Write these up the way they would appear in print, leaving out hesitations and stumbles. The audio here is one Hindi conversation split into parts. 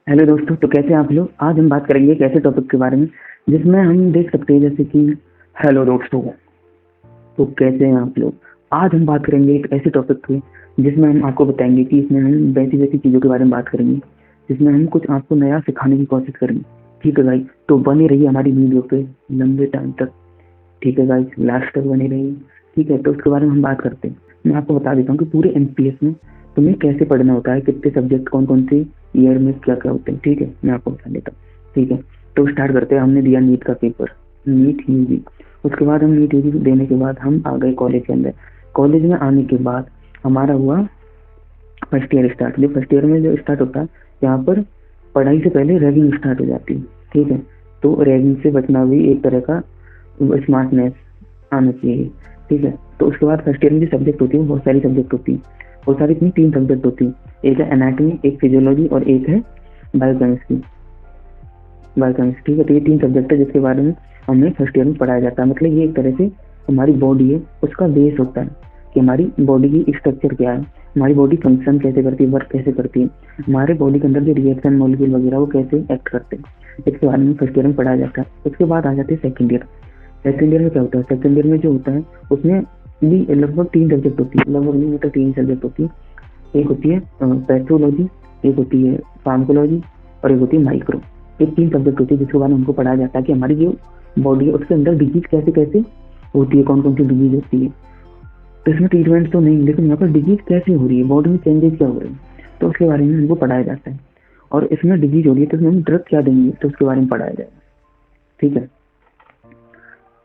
हेलो दोस्तों, तो कैसे हैं आप लोग। आज हम बात करेंगे एक ऐसे टॉपिक के बारे में जिसमें हम देख सकते हैं जैसे कि हेलो दोस्तों, तो कैसे हैं आप लोग। आज हम बात करेंगे एक ऐसे टॉपिक पे जिसमें हम आपको बताएंगे कि इसमें हम वैसी वैसी चीज़ों के बारे में बात करेंगे जिसमें हम कुछ आपको नया सिखाने की कोशिश करेंगे। ठीक है भाई, तो बने रहिए हमारी वीडियो पे लंबे टाइम तक। ठीक है गाइस, लास्ट तक बने रहिए। ठीक है, तो उसके बारे में हम बात करते हैं। मैं आपको बता देता हूँ कि पूरे एमपीएस में तुम्हें कैसे पढ़ना होता है, कितने सब्जेक्ट कौन कौन से ईयर में क्या क्या होते हैं। ठीक है, मैं आपको बता देता हूँ। ठीक है, तो स्टार्ट करते हैं। हमने दिया नीट का पेपर, नीट यूजी। उसके बाद हम नीट यूजी देने के बाद हम आ गए कॉलेज के अंदर। कॉलेज में आने के बाद हमारा हुआ फर्स्ट ईयर स्टार्ट। जो फर्स्ट ईयर में जो स्टार्ट होता है, यहाँ पर पढ़ाई से पहले रैगिंग स्टार्ट हो जाती है। ठीक है, तो रैगिंग से बचना भी एक तरह का स्मार्टनेस आना चाहिए। ठीक है, तो उसके बाद फर्स्ट ईयर में जो सब्जेक्ट होती है वो बहुत सारी सब्जेक्ट होती है। वो सारी इतनी 3 सब्जेक्ट होती है। एक है एनाटॉमी, एक फिजियोलॉजी और एक है बायोकेमिस्ट्री। ठीक है, तो ये 3 सब्जेक्ट है जिसके बारे में हमें फर्स्ट ईयर में पढ़ाया जाता है। मतलब ये एक तरह से हमारी बॉडी है उसका बेस होता है कि हमारी बॉडी की स्ट्रक्चर क्या है, हमारी बॉडी फंक्शन कैसे करती है, वर्क कैसे करती है, हमारे बॉडी के अंदर जो रिएक्शन मॉलिक्यूल वगैरह वो कैसे एक्ट करते हैं, इसके बारे में फर्स्ट ईयर में पढ़ाया जाता है। उसके बाद आ जाते हैं सेकंड ईयर। सेकंड ईयर में क्या होता है, सेकंड ईयर में जो होता है उसमें भी लगभग 3 सब्जेक्ट होती है। लगभग नहीं मतलब 3 सब्जेक्ट होती है। एक होती है पैथोलॉजी, एक होती है फार्माकोलॉजी और एक होती है माइक्रो। ये 3 सब्जेक्ट होती है जिसके बारे में हमको पढ़ाया जाता है कि हमारी जो बॉडी है उसके अंदर डिजीज कैसे कैसे होती है, कौन कौन सी डिजीज होती है। तो इसमें ट्रीटमेंट तो नहीं, लेकिन यहाँ पर डिजीज कैसे हो रही है, बॉडी में चेंजेस क्या हो रहे हैं, तो उसके बारे में हमको पढ़ाया जाता है। और इसमें डिजीज हो रही है तो इसमें हम ड्रग क्या देंगे तो उसके बारे में पढ़ाया जाएगा। ठीक है,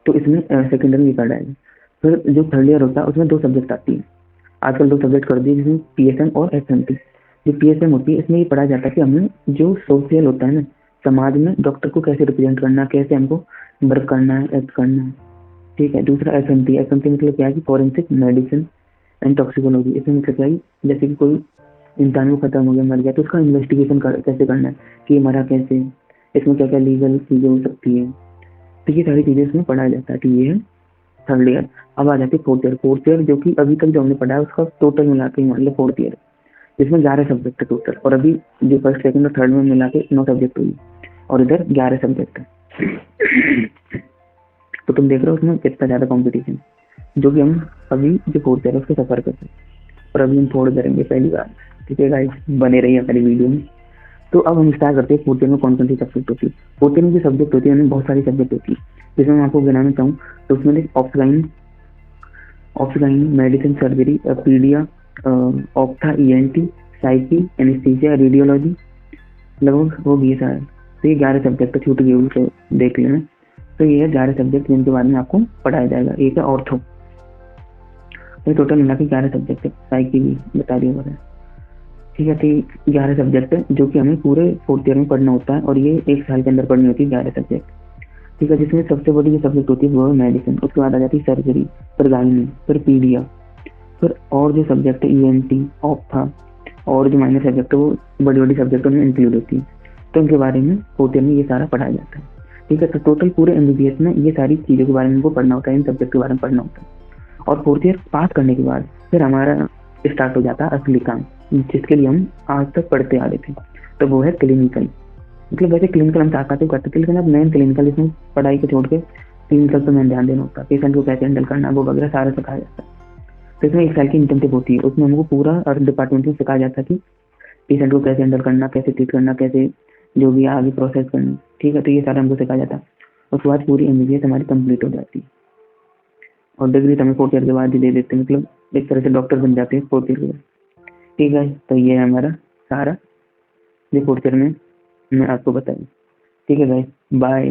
तो इसमें सेकेंड ईयर में पढ़ाया जाएगा। फिर जो थर्ड ईयर होता है उसमें 2 सब्जेक्ट आती है। आजकल 2 सब्जेक्ट कर दिए जिसमें पीएसएम और एसएमटी। जो पीएसएम होती है इसमें ये पढ़ा जाता है कि हमें जो सोशल होता है ना, समाज में डॉक्टर को कैसे रिप्रेजेंट करना है, कैसे हमको वर्क करना है, एक्ट करना है। ठीक है, दूसरा एसएमटी। एसएमटी मतलब क्या है कि फॉरेंसिक मेडिसिन एंड टॉक्सिकोलॉजी। इसमें मतलब क्या है, जैसे कि कोई इंसान को खत्म हो गया, मर गया, तो उसका इन्वेस्टिगेशन कैसे करना है कि मरा कैसे, इसमें क्या क्या लीगल चीजें हो सकती है। तो ये सारी चीजें इसमें पढ़ाया जाता है। कि ये है थर्ड ईयर। अब आ जाती है फोर्थ ईयर। फोर्थ ईयर जो कि अभी तक जो हमने पढ़ा है उसका टोटल मिला के मान लो फोर्थ ईयर, जिसमें 11 सब्जेक्ट है टोटल। और अभी जो फर्स्ट सेकंड और थर्ड में मिला के 9 सब्जेक्ट हुई और इधर 11 सब्जेक्ट है। तो तुम देख रहे हो उसमें कितना ज्यादा कॉम्पिटिशन, जो कि हम अभी जो फोर्थ ईयर है उसके सफर करते हैं और अभी हम फोड़ करेंगे पहली बार। ठीक है गाइस, बने रहिए हमारी वीडियो में। तो अब हम स्टार्ट करते हैं फोर्थ ईयर में कौन कौन सी सब्जेक्ट होती है। फोर्थ ईयर में जो सब्जेक्ट होती है उनमें बहुत सारी सब्जेक्ट होती है, जिसमें मैं आपको गिनाना चाहूँ तो उसमें ऑप्थालाइन, medicine, surgery, paedia, ophtha, ENT, psychi, anaesthesia, radiology, लगभग हो गई शायद। तो ये 11 सब्जेक्ट छूट गए तो देख लेना। तो ये है 11 सब्जेक्ट जिनके बारे में आपको पढ़ाया जाएगा। एक है ऑर्थो। तो टोटल मिला के 11 सब्जेक्ट है, साइकी भी बता दिया वगैरह। ठीक है, तो 11 सब्जेक्ट है जो कि हमें पूरे फोर्थ ईयर में पढ़ना होता है और ये 1 साल के अंदर पढ़नी होती है 11 सब्जेक्ट। ठीक है, जिसमें सबसे बड़ी जो सब्जेक्ट होती है वो है मेडिसिन। उसके बाद आ जाती है सर्जरी, फिर गायनी, फिर पीडिया, फिर और जो सब्जेक्ट है ईएनटी, ऑप्था और जो माइनर सब्जेक्ट है वो बड़ी बड़ी सब्जेक्टों में इंक्लूड होती है। तो इनके बारे में फोर्थ ईयर में ये सारा पढ़ाया जाता है। ठीक है, तो टोटल पूरे एमबीबीएस में ये सारी चीज़ों के बारे में हमको पढ़ना होता है, इन सब्जेक्ट के बारे में पढ़ना होता है। और फोर्थ ईयर पास करने के बाद फिर हमारा स्टार्ट हो जाता है असली काम, जिसके लिए हम आज तक पढ़ते आ रहे थे। तो वो है क्लिनिकल। मतलब वैसे क्लिनिकल हम चाहते करते थे, लेकिन अब मेन क्लिनिकल, इसमें पढ़ाई को छोड़ के क्लिनिकल पर मेन ध्यान देना होता है। पेशेंट को कैसे हैंडल करना वो वगैरह सारा सिखाया जाता है। तो इसमें 1 साल की इंटर्नशिप होती है, उसमें हमको पूरा हर डिपार्टमेंट में सिखाया जाता है कि पेशेंट को कैसे हैंडल करना, कैसे ट्रीट करना, कैसे जो भी आगे प्रोसेस करना। ठीक है, तो ये सारा हमको सिखाया जाता है। उसके बाद पूरी एमबीबीएस हमारी कंप्लीट हो जाती है और डिग्री हमें फोर्थ ईयर के बाद ही दे देते हैं। मतलब एक तरह से डॉक्टर बन जाते हैं फोर्थ ईयर के बाद। ठीक है, तो ये है हमारा सारा जो फोर्थ ईयर में मैं आपको बताऊँ। ठीक है भाई, बाय।